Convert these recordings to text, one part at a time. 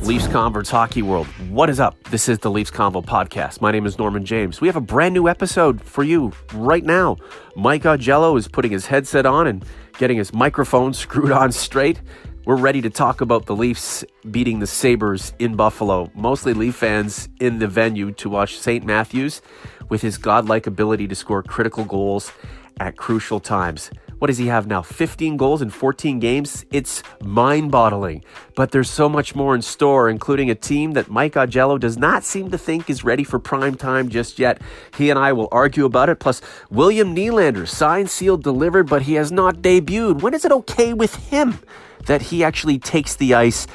Leafs Converts Hockey World. What is up? This is the Leafs Convo podcast. My name is Norman James. We have a brand new episode for you right now. Mike Augello is putting his headset on and getting his microphone screwed on straight. We're ready to talk about the Leafs beating the Sabres in Buffalo. Mostly Leaf fans in the venue to watch St. Matthews with his godlike ability to score critical goals at crucial times. What does he have now? 15 goals in 14 games? It's mind-boggling. But there's so much more in store, including a team that Mike Augello does not seem to think is ready for prime time just yet. He and I will argue about it. Plus, William Nylander, signed, sealed, delivered, but he has not debuted. When is it okay with him that he actually takes the ice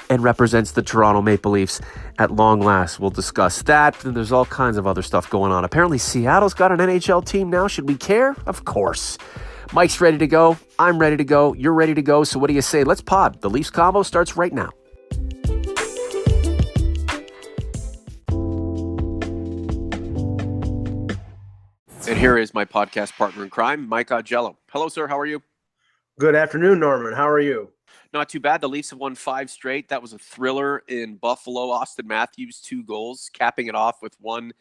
and represents the Toronto Maple Leafs at long last? We'll discuss that. And there's all kinds of other stuff going on. Apparently, Seattle's got an NHL team now. Should we care? Of course. Mike's ready to go. I'm ready to go. You're ready to go. So what do you say? Let's pod. The Leafs Convo starts right now. And here is my podcast partner in crime, Mike Augello. Hello, sir. How are you? Good afternoon, Norman. How are you? Not too bad. The Leafs have won 5 straight. That was a thriller in Buffalo. Austin Matthews, 2 goals, capping it off with one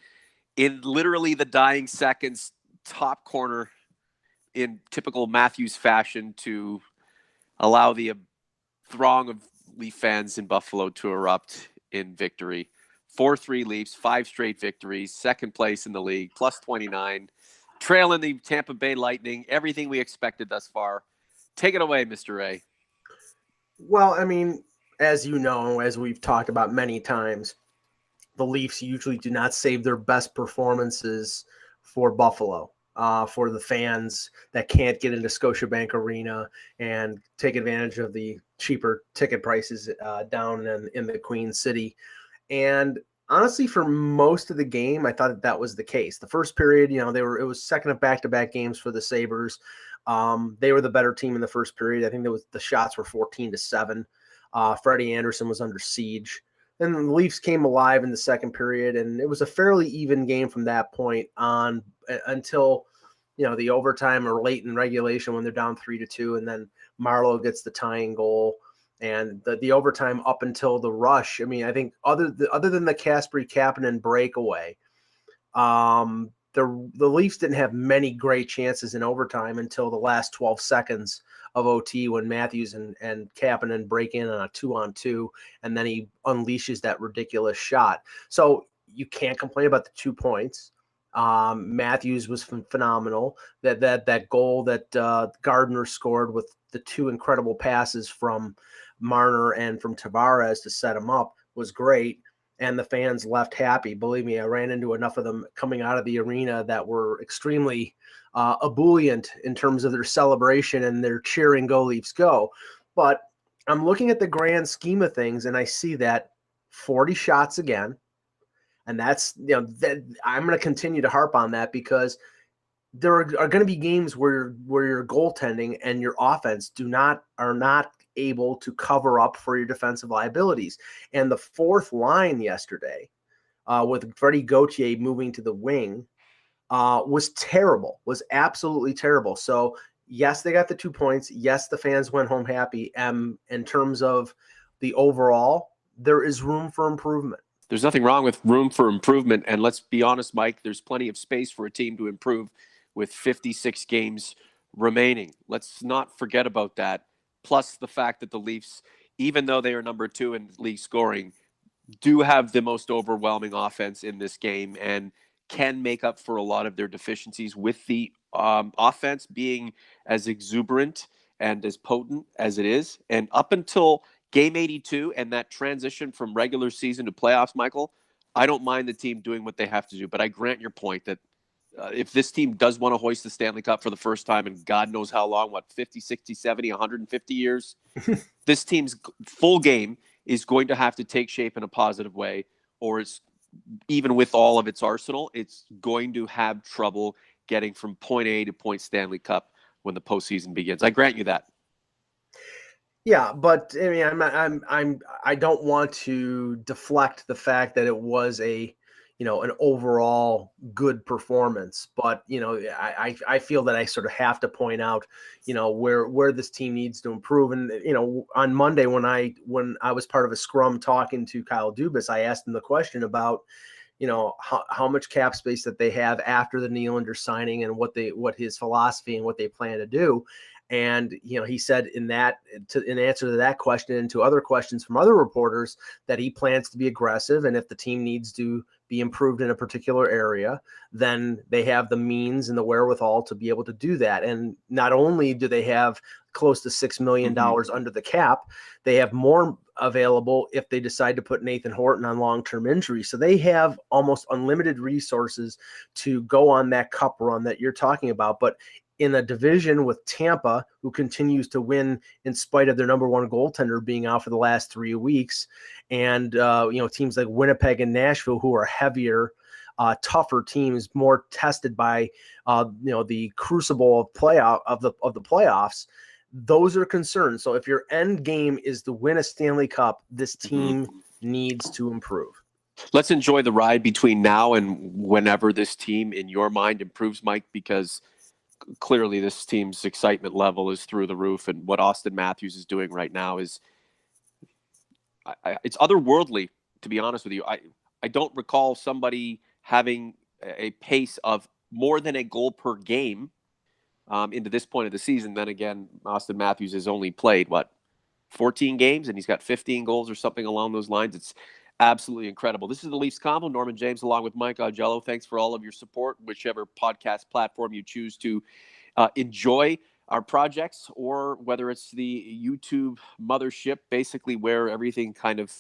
in literally the dying seconds, top corner in typical Matthews fashion to allow the throng of Leaf fans in Buffalo to erupt in victory. 4-3 Leafs, 5 straight victories, second place in the league, plus 29, trailing the Tampa Bay Lightning, everything we expected thus far. Take it away, Mr. A. Well, I mean, as you know, as we've talked about many times, the Leafs usually do not save their best performances for Buffalo. For the fans that can't get into Scotiabank Arena and take advantage of the cheaper ticket prices down in the Queen City. And honestly, for most of the game, I thought that was the case. The first period, it was second of back-to-back games for the Sabres. They were the better team in the first period. I think the shots were 14-7. Freddie Anderson was under siege. Then the Leafs came alive in the second period, and it was a fairly even game from that point on until the overtime or late in regulation when they're down 3-2, and then Marleau gets the tying goal, and the overtime up until the rush. I mean, I think other than the Kasperi-Kapanen breakaway, the Leafs didn't have many great chances in overtime until the last 12 seconds of OT when Matthews and Kapanen break in on a 2-on-2, and then he unleashes that ridiculous shot. So you can't complain about the 2 points. Matthews was phenomenal. That goal that Gardner scored with the 2 incredible passes from Marner and from Tavares to set him up was great. And the fans left happy. Believe me, I ran into enough of them coming out of the arena that were extremely ebullient in terms of their celebration and their cheering, "Go Leafs, go." But I'm looking at the grand scheme of things, and I see that 40 shots again. And that's, that I'm going to continue to harp on that because there are going to be games where your goaltending and your offense are not able to cover up for your defensive liabilities. And the fourth line yesterday, with Freddie Gauthier moving to the wing, was terrible, was absolutely terrible. So yes, they got the 2 points. Yes, the fans went home happy. In terms of the overall, there is room for improvement. There's nothing wrong with room for improvement. And let's be honest, Mike, there's plenty of space for a team to improve with 56 games remaining. Let's not forget about that. Plus the fact that the Leafs, even though they are number 2 in league scoring, do have the most overwhelming offense in this game and can make up for a lot of their deficiencies with the offense being as exuberant and as potent as it is. And up until Game 82 and that transition from regular season to playoffs, Michael, I don't mind the team doing what they have to do. But I grant your point that if this team does want to hoist the Stanley Cup for the first time in God knows how long, 50, 60, 70, 150 years, this team's full game is going to have to take shape in a positive way, or it's even with all of its arsenal, it's going to have trouble getting from point A to point Stanley Cup when the postseason begins. I grant you that. Yeah, but I mean, I don't want to deflect the fact that it was a an overall good performance. But, I feel that I sort of have to point out, where this team needs to improve. And, on Monday when I was part of a scrum talking to Kyle Dubas, I asked him the question about, how much cap space that they have after the Nylander signing and what his philosophy and what they plan to do. And, he said in answer to that question and to other questions from other reporters that he plans to be aggressive. And if the team needs to be improved in a particular area, then they have the means and the wherewithal to be able to do that. And not only do they have close to $6 million under the cap, they have more available if they decide to put Nathan Horton on long-term injury. So they have almost unlimited resources to go on that cup run that you're talking about. But in a division with Tampa, who continues to win in spite of their number one goaltender being out for the last 3 weeks, and teams like Winnipeg and Nashville, who are heavier, tougher teams, more tested by the crucible of the playoffs. Those are concerns. So if your end game is to win a Stanley Cup, this team needs to improve. Let's enjoy the ride between now and whenever this team, in your mind, improves, Mike, because clearly this team's excitement level is through the roof, and what Austin Matthews is doing right now is it's otherworldly, to be honest with you. I don't recall somebody having a pace of more than a goal per game into this point of the season. Then again, Austin Matthews has only played 14 games, and he's got 15 goals or something along those lines. It's absolutely incredible. This is the Leafs Convo. Norman James along with Mike Augello. Thanks for all of your support, whichever podcast platform you choose to enjoy our projects, or whether it's the YouTube mothership, basically where everything kind of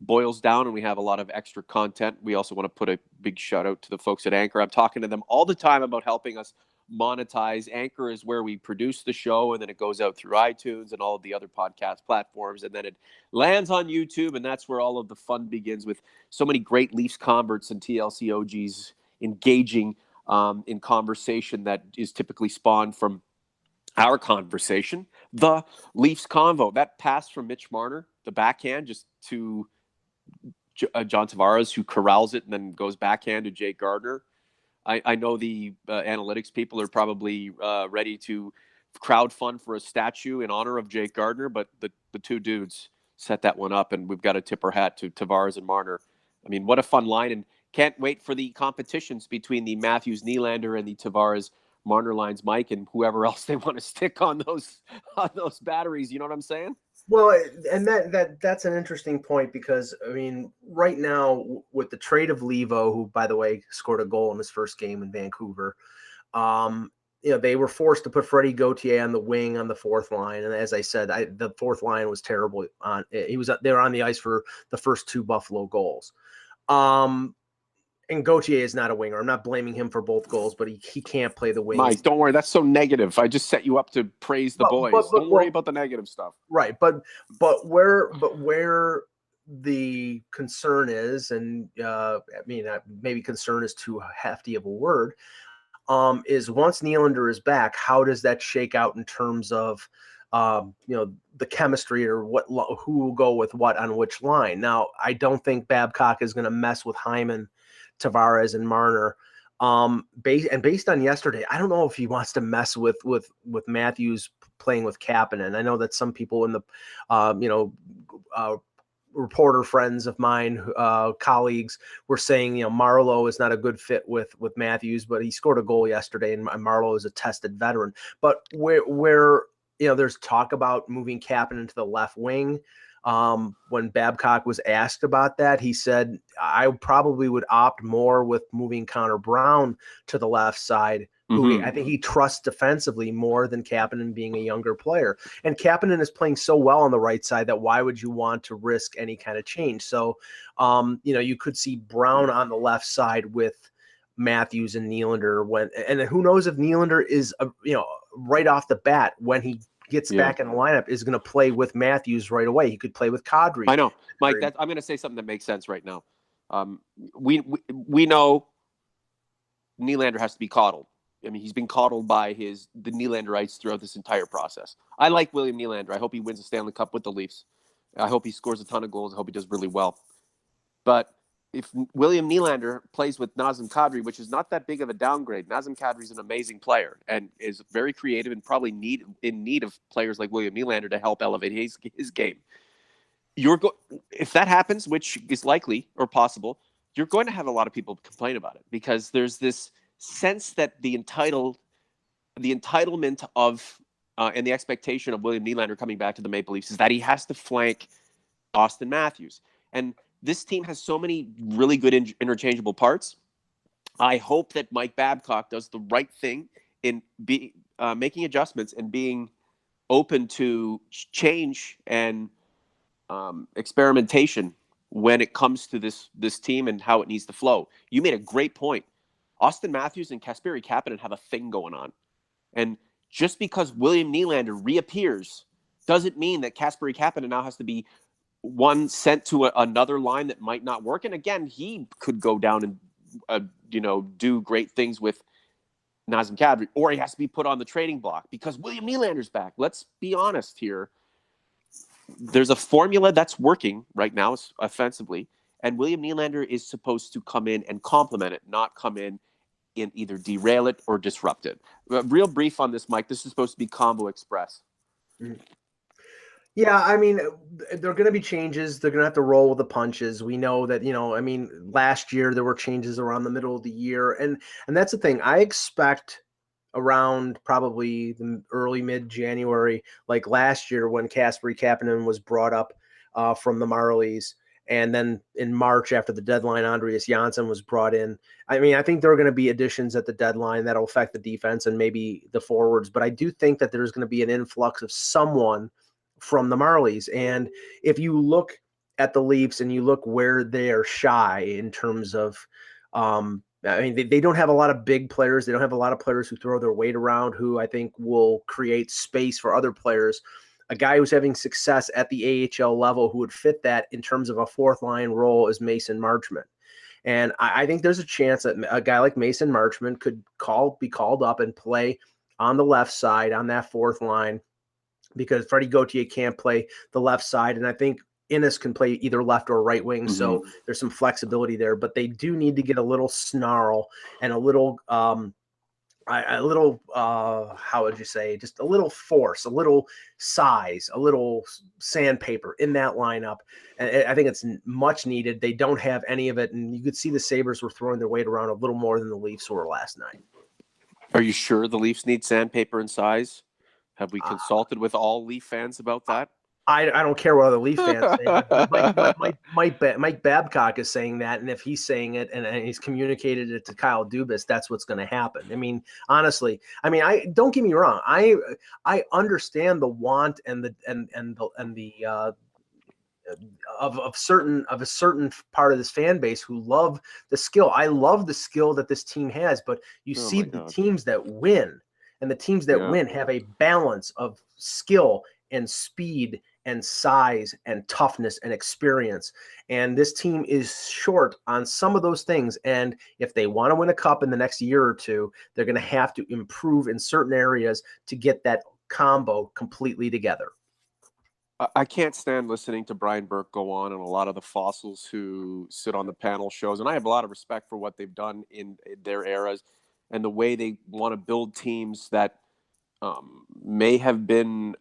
boils down and we have a lot of extra content. We also want to put a big shout out to the folks at Anchor. I'm talking to them all the time about helping us monetize. Anchor is where we produce the show, and then it goes out through iTunes and all of the other podcast platforms, and then it lands on YouTube, and that's where all of the fun begins, with so many great Leafs converts and TLC OGs engaging in conversation that is typically spawned from our conversation. The Leafs Convo, that pass from Mitch Marner, the backhand just to John Tavares, who corrals it and then goes backhand to Jake Gardner. I know the analytics people are probably ready to crowdfund for a statue in honor of Jake Gardner, but the two dudes set that one up, and we've got to tip our hat to Tavares and Marner. I mean, what a fun line, and can't wait for the competitions between the Matthews Nylander and the Tavares Marner lines, Mike, and whoever else they want to stick on those batteries. You know what I'm saying? Well, and that's an interesting point, because I mean, right now with the trade of Levo, who by the way scored a goal in his first game in Vancouver, they were forced to put Freddie Gauthier on the wing on the fourth line, and as I said, the fourth line was terrible. They were on the ice for the first two Buffalo goals. And Gauthier is not a winger. I'm not blaming him for both goals, but he can't play the wing. Mike, don't worry. That's so negative. I just set you up to praise the boys. Don't worry about the negative stuff. Right. But where the concern is, and maybe concern is too hefty of a word, is once Nylander is back, how does that shake out in terms of the chemistry, or who will go with what on which line? Now, I don't think Babcock is going to mess with Hyman, Tavares, and Marner. Based on yesterday, I don't know if he wants to mess with Matthews playing with Kapanen. I know that some people in the reporter friends of mine, colleagues, were saying Marleau is not a good fit with Matthews, but he scored a goal yesterday, and Marleau is a tested veteran. But where there's talk about moving Kapanen to the left wing. When Babcock was asked about that, he said, I probably would opt more with moving Connor Brown to the left side, who I think he trusts defensively more than Kapanen being a younger player. And Kapanen is playing so well on the right side that why would you want to risk any kind of change? So, you could see Brown on the left side with Matthews and Nylander, and who knows if Nylander is, right off the bat, when he gets back in the lineup, is going to play with Matthews right away. He could play with Kadri. I know, Mike. I'm going to say something that makes sense right now. We know Nylander has to be coddled. I mean, he's been coddled by the Nylanderites throughout this entire process. I like William Nylander. I hope he wins the Stanley Cup with the Leafs. I hope he scores a ton of goals. I hope he does really well. But if William Nylander plays with Nazem Kadri, which is not that big of a downgrade, Nazem Kadri is an amazing player and is very creative and probably in need of players like William Nylander to help elevate his game. If that happens, which is likely or possible, you're going to have a lot of people complain about it because there's this sense that the entitlement of and the expectation of William Nylander coming back to the Maple Leafs is that he has to flank Austin Matthews. And this team has so many really good interchangeable parts. I hope that Mike Babcock does the right thing in making adjustments and being open to change and experimentation when it comes to this team and how it needs to flow. You made a great point. Austin Matthews and Kasperi Kapanen have a thing going on. And just because William Nylander reappears doesn't mean that Kasperi Kapanen now has to be sent to another line that might not work. And again, he could go down and do great things with Nazem Kadri, or he has to be put on the trading block because William Nylander's back. Let's be honest here. There's a formula that's working right now offensively, and William Nylander is supposed to come in and complement it, not come in and either derail it or disrupt it. Real brief on this, Mike. This is supposed to be Combo Express. Yeah, I mean, there are going to be changes. They're going to have to roll with the punches. We know that, last year there were changes around the middle of the year. And that's the thing. I expect around probably the early mid-January, like last year when Kasperi Kapanen was brought up from the Marlies. And then in March after the deadline, Andreas Janssen was brought in. I mean, I think there are going to be additions at the deadline that'll affect the defense and maybe the forwards. But I do think that there's going to be an influx of someone from the Marlies. And if you look at the Leafs and you look where they are shy in terms of, they don't have a lot of big players. They don't have a lot of players who throw their weight around, who I think will create space for other players. A guy who's having success at the AHL level who would fit that in terms of a fourth line role is Mason Marchment. And I think there's a chance that a guy like Mason Marchment could be called up and play on the left side on that fourth line, because Freddie Gauthier can't play the left side. And I think Innes can play either left or right wing. Mm-hmm. So there's some flexibility there, but they do need to get a little snarl and a little, how would you say, just a little force, a little size, a little sandpaper in that lineup. And I think it's much needed. They don't have any of it. And you could see the Sabres were throwing their weight around a little more than the Leafs were last night. Are you sure the Leafs need sandpaper and size? Have we consulted with all Leaf fans about that? I don't care what other Leaf fans say. Mike Babcock is saying that, and if he's saying it and he's communicated it to Kyle Dubas, that's what's going to happen. I mean, honestly, I don't get me wrong. I understand the want and the of a certain part of this fan base who love the skill. I love the skill that this team has, but you see the teams that win. And the teams that win have a balance of skill and speed and size and toughness and experience. And this team is short on some of those things. And if they want to win a cup in the next year or two, they're going to have to improve in certain areas to get that combo completely together. I can't stand listening to Brian Burke go on and a lot of the fossils who sit on the panel shows. And I have a lot of respect for what they've done in their eras and the way they want to build teams that may have been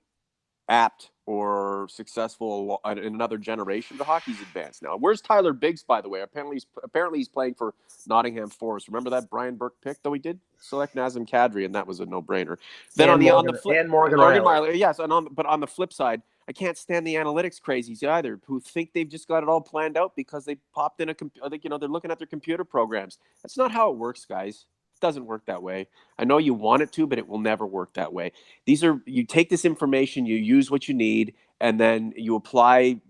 apt or successful in another generation. The hockey's advanced now. Where's Tyler Biggs, by the way? Apparently he's playing for Nottingham Forest. Remember that Brian Burke pick, though? He did select Nazem Kadri, and that was a no-brainer. Then on the flip, and Morgan Riley. Yes, but on the flip side, I can't stand the analytics crazies either, who think they've just got it all planned out because they popped in they're looking at their computer programs. That's not how it works, guys. It doesn't work that way. I know you want it to, but it will never work that way. You take this information, you use what you need, and then you apply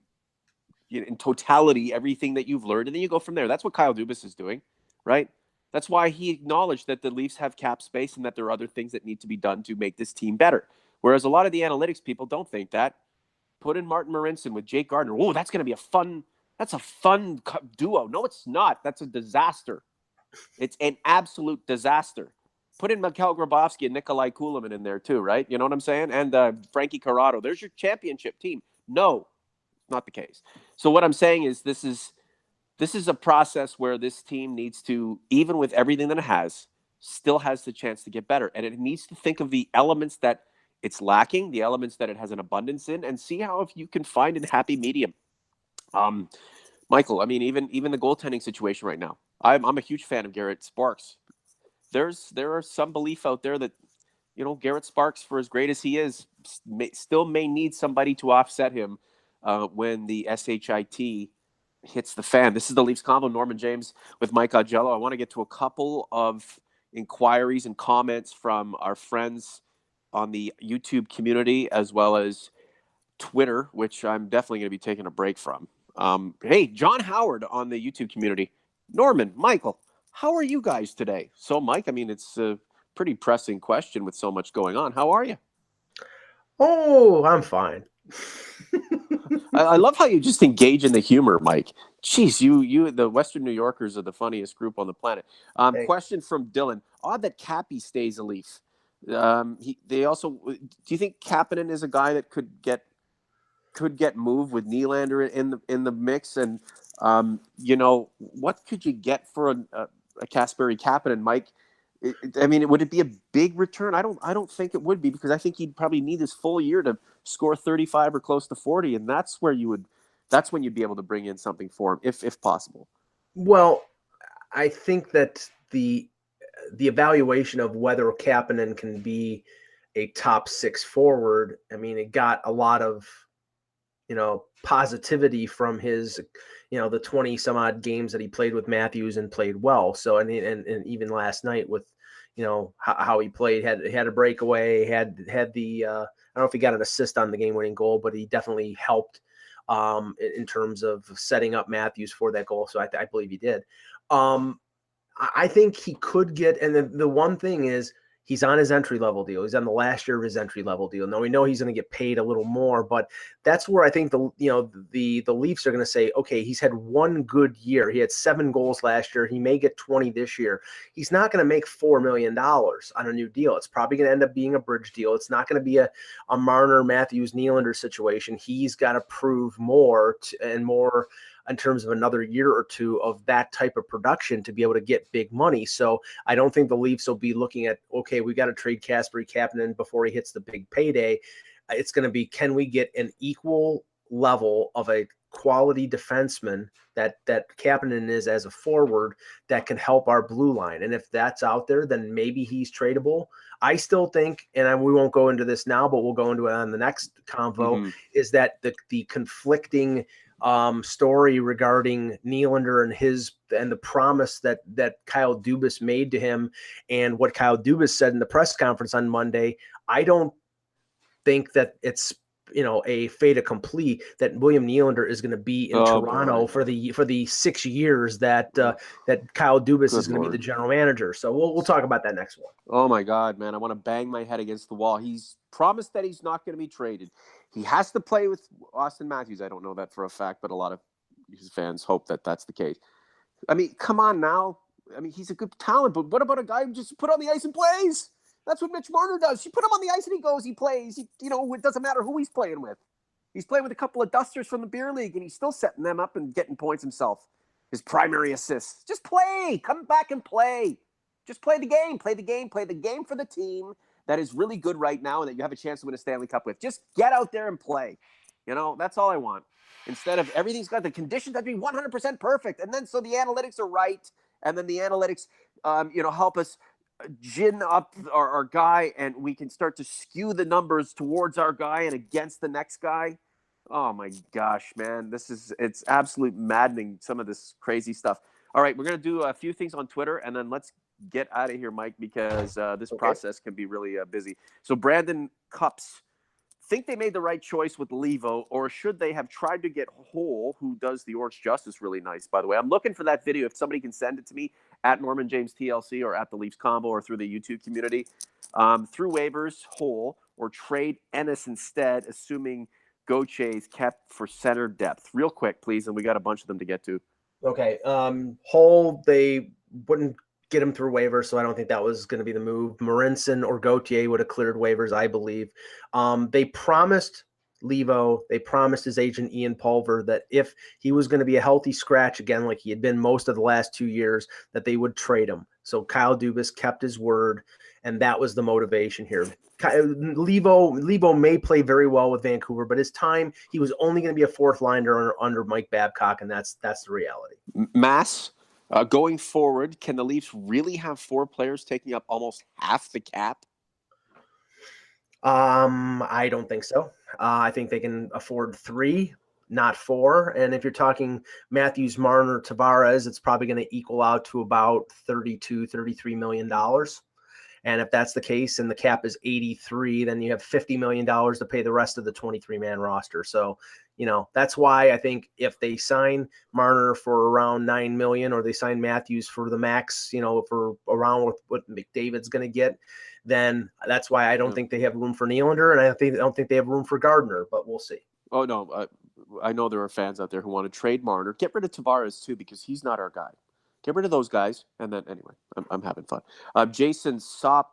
in totality everything that you've learned, and then you go from there. That's what Kyle Dubas is doing, right? That's why he acknowledged that the Leafs have cap space and that there are other things that need to be done to make this team better. Whereas a lot of the analytics people don't think that. Put in Martin Marincin with Jake Gardiner. Oh, that's going to be a fun duo. No, it's not. That's a disaster. It's an absolute disaster. Put in Mikhail Grabovski and Nikolai Kulemin in there too, right? You know what I'm saying? And Frankie Corrado. There's your championship team. No, not the case. So what I'm saying is this is this is a process where this team needs to, even with everything that it has, still has the chance to get better. And it needs to think of the elements that it's lacking, the elements that it has an abundance in, and see how if you can find a happy medium. Um, Michael, I mean, even the goaltending situation right now. I'm a huge fan of Garrett Sparks. There are some belief out there that Garrett Sparks, for as great as he is, still may need somebody to offset him when the shit hits the fan. This is the Leafs Convo. Norman James with Mike Augello. I want to get to a couple of inquiries and comments from our friends on the YouTube community as well as Twitter, which I'm definitely going to be taking a break from. Hey, John Howard on the YouTube community. Norman, Michael, how are you guys today? So, Mike, I mean, it's a pretty pressing question with so much going on. How are you? Oh, I'm fine. I love how you just engage in the humor, Mike. Jeez, you, the Western New Yorkers are the funniest group on the planet. Hey. Question from Dylan: odd that Cappy stays a Leaf. They also. Do you think Kapanen is a guy that could get moved with Nylander in the mix? And what could you get for a Kasperi Kapanen, Mike? I mean, would it be a big return? I don't think it would be, because I think he'd probably need this full year to score 35 or close to 40, and that's when you'd be able to bring in something for him if possible. Well, I think that the evaluation of whether Kapanen can be a top six forward, I mean, it got a lot of positivity from his, the 20 some odd games that he played with Matthews and played well. So, and even last night with, how he played, had a breakaway, had the, I don't know if he got an assist on the game winning goal, but he definitely helped in terms of setting up Matthews for that goal. So I believe he did. I think he could get, and the one thing is, he's on his entry-level deal. He's on the last year of his entry-level deal. Now, we know he's going to get paid a little more, but that's where I think the Leafs are going to say, okay, he's had one good year. He had 7 goals last year. He may get 20 this year. He's not going to make $4 million on a new deal. It's probably going to end up being a bridge deal. It's not going to be a Marner, Matthews, Nylander situation. He's got to prove more and more in terms of another year or two of that type of production to be able to get big money. So I don't think the Leafs will be looking at, okay, we got to trade Kasperi Kapanen before he hits the big payday. It's going to be, can we get an equal level of a quality defenseman that Kapanen is as a forward that can help our blue line? And if that's out there, then maybe he's tradable. I still think, and we won't go into this now, but we'll go into it on the next convo, is that the conflicting story regarding Nylander and the promise that Kyle Dubas made to him, and what Kyle Dubas said in the press conference on Monday. I don't think that it's a fait accompli that William Nylander is going to be in Toronto for the 6 years that Kyle Dubas is going to be the general manager. So we'll talk about that next one. Oh my God, man! I want to bang my head against the wall. He's promised that he's not going to be traded. He has to play with Austin Matthews. I don't know that for a fact, but a lot of his fans hope that that's the case. I mean, come on now. I mean, he's a good talent, but what about a guy who just put on the ice and plays? That's what Mitch Marner does. You put him on the ice and he goes, he plays. It doesn't matter who he's playing with. He's playing with a couple of dusters from the beer league, and he's still setting them up and getting points himself. His primary assists. Just play. Come back and play. Just play the game. Play the game. Play the game for the team that is really good right now and that you have a chance to win a Stanley Cup with. Just get out there and play. That's all I want. Instead of everything's got the conditions that be 100% perfect. And then so the analytics are right. And then the analytics, help us gin up our guy, and we can start to skew the numbers towards our guy and against the next guy. Oh my gosh, man. It's absolute maddening, some of this crazy stuff. All right, we're going to do a few things on Twitter, and then let's get out of here, Mike, because this process can be really busy. So Brandon Cups, think they made the right choice with Levo, or should they have tried to get Hole, who does the Orange Justice really nice, by the way? I'm looking for that video. If somebody can send it to me at Norman James TLC or at the Leafs Convo or through the YouTube community, through waivers, Hole, or trade Ennis instead, assuming Gauthier is kept for center depth. Real quick, please, and we got a bunch of them to get to. Okay. Hole, they wouldn't get him through waivers, so I don't think that was going to be the move. Marinson or Gauthier would have cleared waivers, I believe. They promised Levo. They promised his agent, Ian Pulver, that if he was going to be a healthy scratch again, like he had been most of the last 2 years, that they would trade him. So Kyle Dubas kept his word, and that was the motivation here. Levo may play very well with Vancouver, but his time, he was only going to be a fourth liner under Mike Babcock, and that's the reality. Mass, going forward, can the Leafs really have 4 players taking up almost half the cap? I don't think so. I think they can afford 3, not 4. And if you're talking Matthews, Marner, Tavares, it's probably going to equal out to about $32-33 million. And if that's the case and the cap is 83, then you have $50 million to pay the rest of the 23-man roster. So, that's why I think if they sign Marner for around $9 million, or they sign Matthews for the max, for around what McDavid's going to get, then that's why I don't think they have room for Nylander, and I don't think they have room for Gardner, but we'll see. Oh, no. I know there are fans out there who want to trade Marner. Get rid of Tavares, too, because he's not our guy. Get rid of those guys, and then, anyway, I'm having fun. Jason Sop,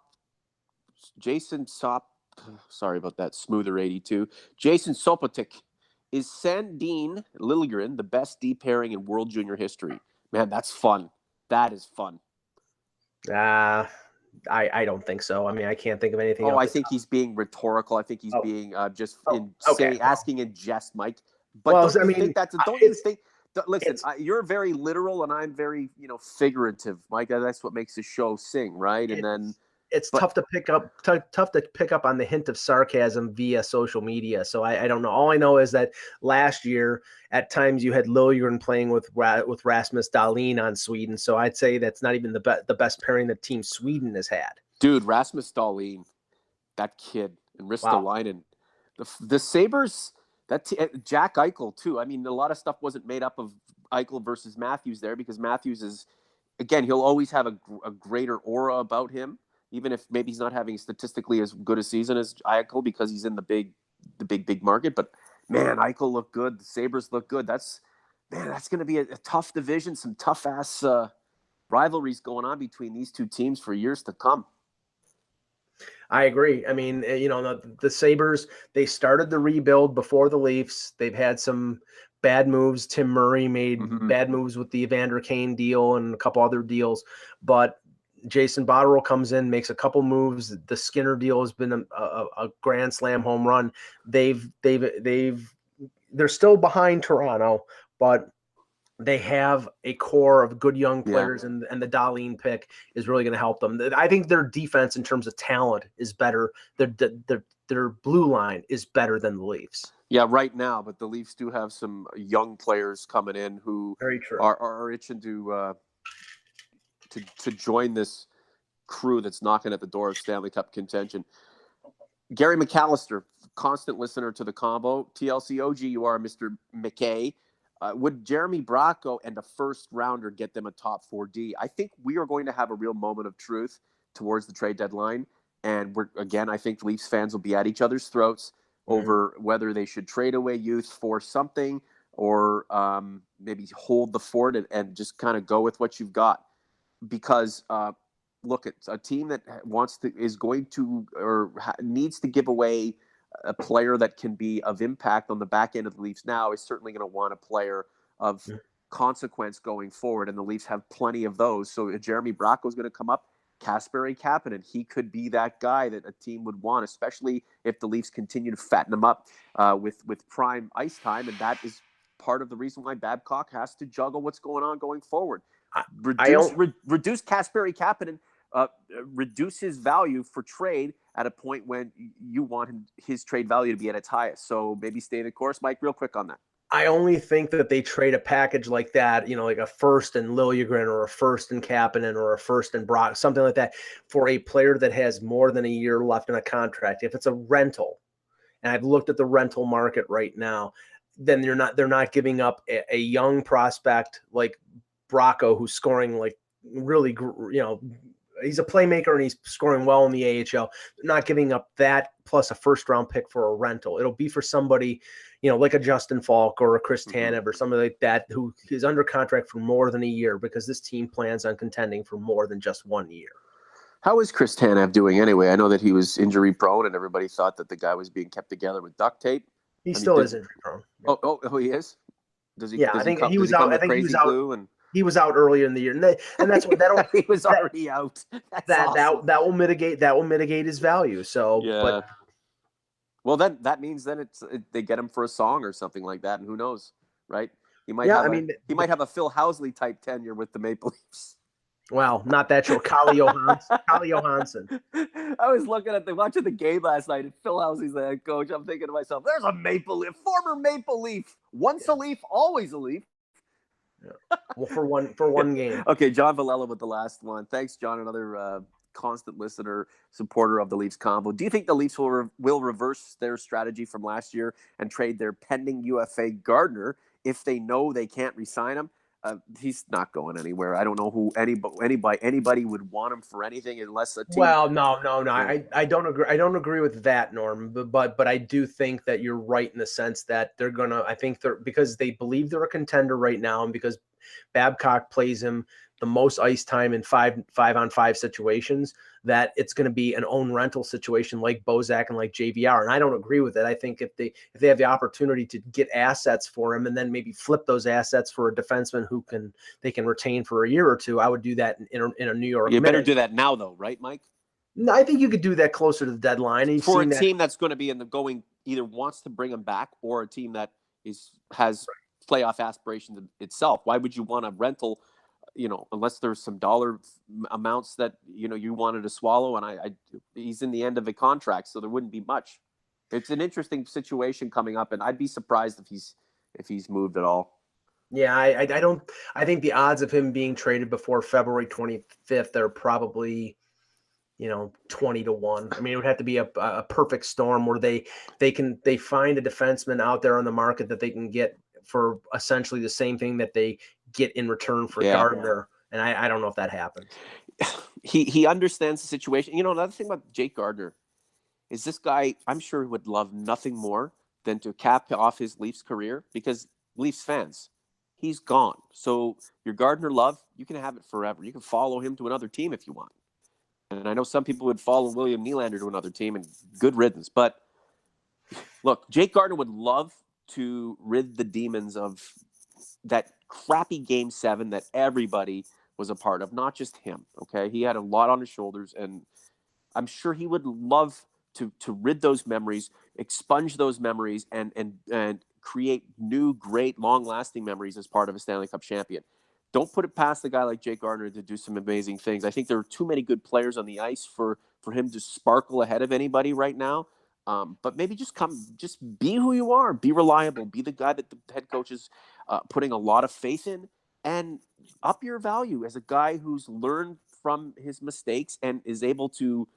sorry about that, Smoother 82. Jason Sopotik, is Sandin Liljegren the best D pairing in World Junior history? Man, that's fun. That is fun. I don't think so. I mean, I can't think of anything else. I think he's being rhetorical. I think he's being asking in jest, Mike. But listen, you're very literal and I'm very, figurative, Mike. That's what makes the show sing, right? It's tough to pick up on the hint of sarcasm via social media. So I don't know. All I know is that last year at times you had Liljegren playing with Rasmus Dahlin on Sweden. So I'd say that's not even the best pairing that Team Sweden has had. Dude, Rasmus Dahlin, that kid, and Ristolainen. Wow. The Sabres, Jack Eichel too. I mean, a lot of stuff wasn't made up of Eichel versus Matthews there, because Matthews is, again, he'll always have a greater aura about him, even if maybe he's not having statistically as good a season as Eichel because he's in the big market. But man, Eichel looked good. The Sabres look good. That's going to be a tough division. Some tough ass rivalries going on between these two teams for years to come. I agree. I mean, the Sabres, they started the rebuild before the Leafs. They've had some bad moves. Tim Murray made bad moves with the Evander Kane deal and a couple other deals, but Jason Botterill comes in, makes a couple moves. The Skinner deal has been a grand slam home run. They're still behind Toronto, but they have a core of good young players, and the Dahlin pick is really going to help them. I think their defense in terms of talent is better. Their blue line is better than the Leafs. Yeah, right now, but the Leafs do have some young players coming in who are itching to join this crew that's knocking at the door of Stanley Cup contention. Gary McAllister, constant listener to the combo. TLC OG, you are Mr. McKay. Would Jeremy Bracco and a first rounder get them a top 4D? I think we are going to have a real moment of truth towards the trade deadline. And I think Leafs fans will be at each other's throats over whether they should trade away youth for something or maybe hold the fort and just kind of go with what you've got. Because look, it's a team that needs to give away a player that can be of impact on the back end of the Leafs now is certainly going to want a player of consequence going forward, and the Leafs have plenty of those. So Jeremy Bracco is going to come up. Kasperi Kapanen, he could be that guy that a team would want, especially if the Leafs continue to fatten him up with prime ice time, and that is part of the reason why Babcock has to juggle what's going on going forward. Reduce Kasperi Kapanen, reduce his value for trade at a point when you want his trade value to be at its highest. So maybe stay the course. Mike, real quick on that. I only think that they trade a package like that, like a first in Liljegren or a first in Kapanen or a first in Brock, something like that, for a player that has more than a year left in a contract. If it's a rental, and I've looked at the rental market right now, then they're not giving up a young prospect like Bracco, who's scoring like really, he's a playmaker and he's scoring well in the AHL. They're not giving up that plus a first round pick for a rental. It'll be for somebody, like a Justin Falk or a Chris Tanev or somebody like that who is under contract for more than a year, because this team plans on contending for more than just 1 year. How is Chris Tanev doing anyway? I know that he was injury prone and everybody thought that the guy was being kept together with duct tape. He I mean, still is injury prone. Yeah. oh, he is. Yeah, I Does he think come? he Does was he come out. I with think he was crazy out. glue and? He was out earlier in the year, and that's what that'll He was that already out. That's awesome. that will mitigate his value. So, but Yeah. Well, then that means they get him for a song or something like that, and who knows, right? yeah, I mean, He might have a Phil Housley type tenure with the Maple Leafs. well, not that short. Kyle Johansson. I was watching the game last night, and Phil Housley's the head coach. I'm thinking to myself, "There's a former Maple Leaf, once a Leaf, always a Leaf." Yeah. Well, for one game. Okay, John Villella with the last one. Thanks, John. Another constant listener, supporter of the Leafs Convo. Do you think the Leafs will reverse their strategy from last year and trade their pending UFA Gardner if they know they can't re-sign him? He's not going anywhere. I don't know who anybody would want him for anything unless a team. Well, no. Yeah. I don't agree. I don't agree with that, Norm. But I do think that you're right in the sense that they're gonna. I think they're because they believe they're a contender right now, and because Babcock plays him the most ice time in 5-on-5 situations, that it's going to be an own rental situation like Bozak and like JVR. And I don't agree with it. I think if they have the opportunity to get assets for him and then maybe flip those assets for a defenseman who they can retain for a year or two, I would do that in a New York. You better minute. do that now, though, right, Mike? No, I think you could do that closer to the deadline. And for a team that's going to be in the going, either wants to bring him back or a team that has playoff aspirations itself. Why would you want a rental? Unless there's some dollar amounts that you wanted to swallow, and he's in the end of a contract, so there wouldn't be much. It's an interesting situation coming up, and I'd be surprised if he's moved at all. Yeah, I don't. I think the odds of him being traded before February 25th are probably 20-1. I mean, it would have to be a perfect storm where they find a defenseman out there on the market that they can get for essentially the same thing that they get in return for Gardner. And I don't know if that happens. He understands the situation. Another thing about Jake Gardner is this guy, I'm sure, would love nothing more than to cap off his Leafs career, because Leafs fans, he's gone. So your Gardner love, you can have it forever. You can follow him to another team if you want. And I know some people would follow William Nylander to another team, and good riddance. But look, Jake Gardner would love to rid the demons of that crappy Game 7 that everybody was a part of, not just him. Okay, he had a lot on his shoulders, and I'm sure he would love to rid those memories, expunge those memories, and create new, great, long-lasting memories as part of a Stanley Cup champion. Don't put it past a guy like Jake Gardner to do some amazing things. I think there are too many good players on the ice for him to sparkle ahead of anybody right now. But maybe just be who you are, be reliable, be the guy that the head coach is putting a lot of faith in, and up your value as a guy who's learned from his mistakes and is able to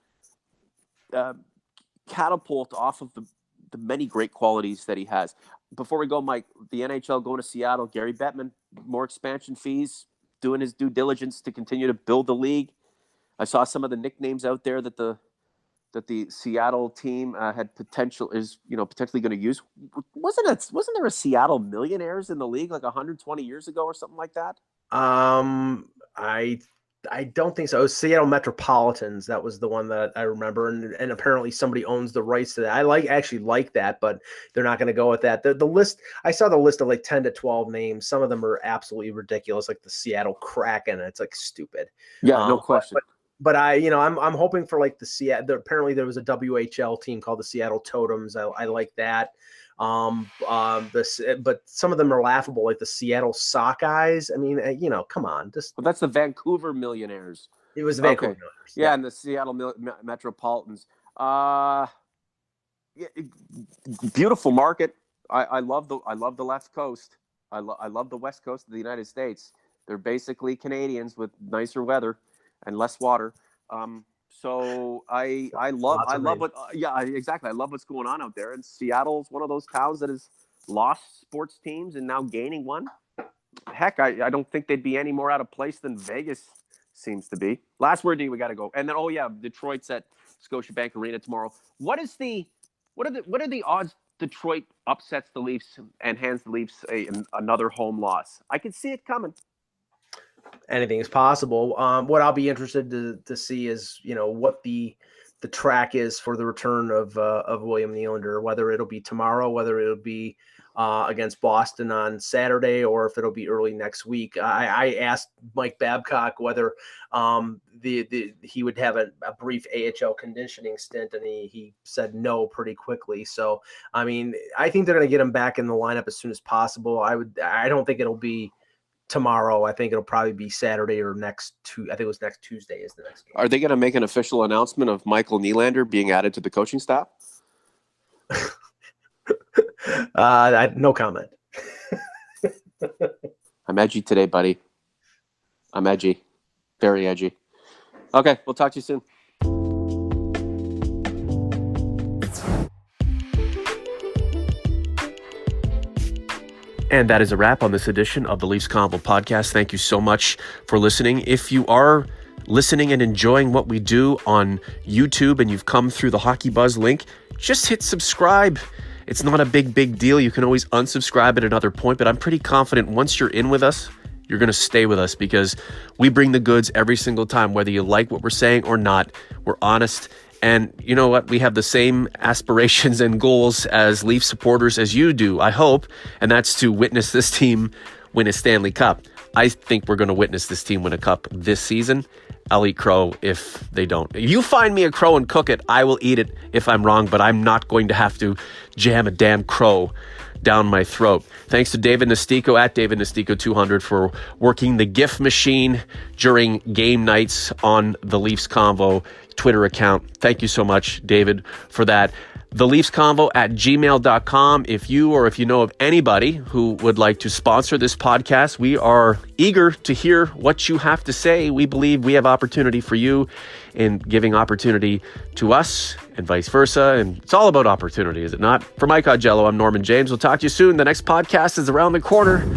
catapult off of the many great qualities that he has. Before we go, Mike, the NHL going to Seattle, Gary Bettman, more expansion fees, doing his due diligence to continue to build the league. I saw some of the nicknames out there that the Seattle team had potentially going to use. Wasn't there a Seattle Millionaires in the league like 120 years ago or something like that? I don't think so. It was Seattle Metropolitans. That was the one that I remember, and apparently somebody owns the rights to that. I actually like that, but they're not going to go with that. The list, I saw the list of like 10 to 12 names. Some of them are absolutely ridiculous, like the Seattle Kraken. It's like stupid. Yeah, no question. But I'm hoping for like the Seattle. Apparently there was a WHL team called the Seattle Totems. I like that. But some of them are laughable, like the Seattle Sockeyes. I mean, come on, Well, that's the Vancouver Millionaires. It was the Vancouver Millionaires. Yeah, and the Seattle Metropolitans. Beautiful market. I love the left coast. I love the west coast of the United States. They're basically Canadians with nicer weather and less water. So I love what exactly. I love what's going on out there. And Seattle's one of those towns that has lost sports teams and now gaining one. Heck, I don't think they'd be any more out of place than Vegas seems to be. Last word, D, we got to go. And then Detroit's at Scotiabank Arena tomorrow. What are the odds Detroit upsets the Leafs and hands the Leafs another home loss? I can see it coming. Anything is possible. What I'll be interested to see is what the the track is for the return of William Nylander, whether it'll be tomorrow, whether it'll be against Boston on Saturday, or if it'll be early next week. I asked Mike Babcock whether he would have a brief AHL conditioning stint, and he said no pretty quickly. So, I mean, I think they're going to get him back in the lineup as soon as possible. I don't think it'll be tomorrow. I think it'll probably be Saturday or I think it was next Tuesday is the next game. Are they going to make an official announcement of Michael Nylander being added to the coaching staff? No comment. I'm edgy today, buddy. I'm edgy. Very edgy. Okay, we'll talk to you soon. And that is a wrap on this edition of the Leafs Convo podcast. Thank you so much for listening. If you are listening and enjoying what we do on YouTube and you've come through the Hockey Buzz link, just hit subscribe. It's not a big deal. You can always unsubscribe at another point, but I'm pretty confident once you're in with us, you're going to stay with us because we bring the goods every single time, whether you like what we're saying or not. We're honest. And you know what? We have the same aspirations and goals as Leaf supporters as you do, I hope, and that's to witness this team win a Stanley Cup. I think we're going to witness this team win a cup this season. I'll eat crow if they don't. If you find me a crow and cook it, I will eat it if I'm wrong, but I'm not going to have to jam a damn crow down my throat. Thanks to David Nastico at David Nastico 200 for working the GIF machine during game nights on the Leafs Convo Twitter account. Thank you so much, David, for that. The Leafs Convo at gmail.com. If you or if you know of anybody who would like to sponsor this podcast, we are eager to hear what you have to say. We believe we have opportunity for you in giving opportunity to us and vice versa. And it's all about opportunity, is it not? For Mike Augello, I'm Norman James. We'll talk to you soon. The next podcast is around the corner.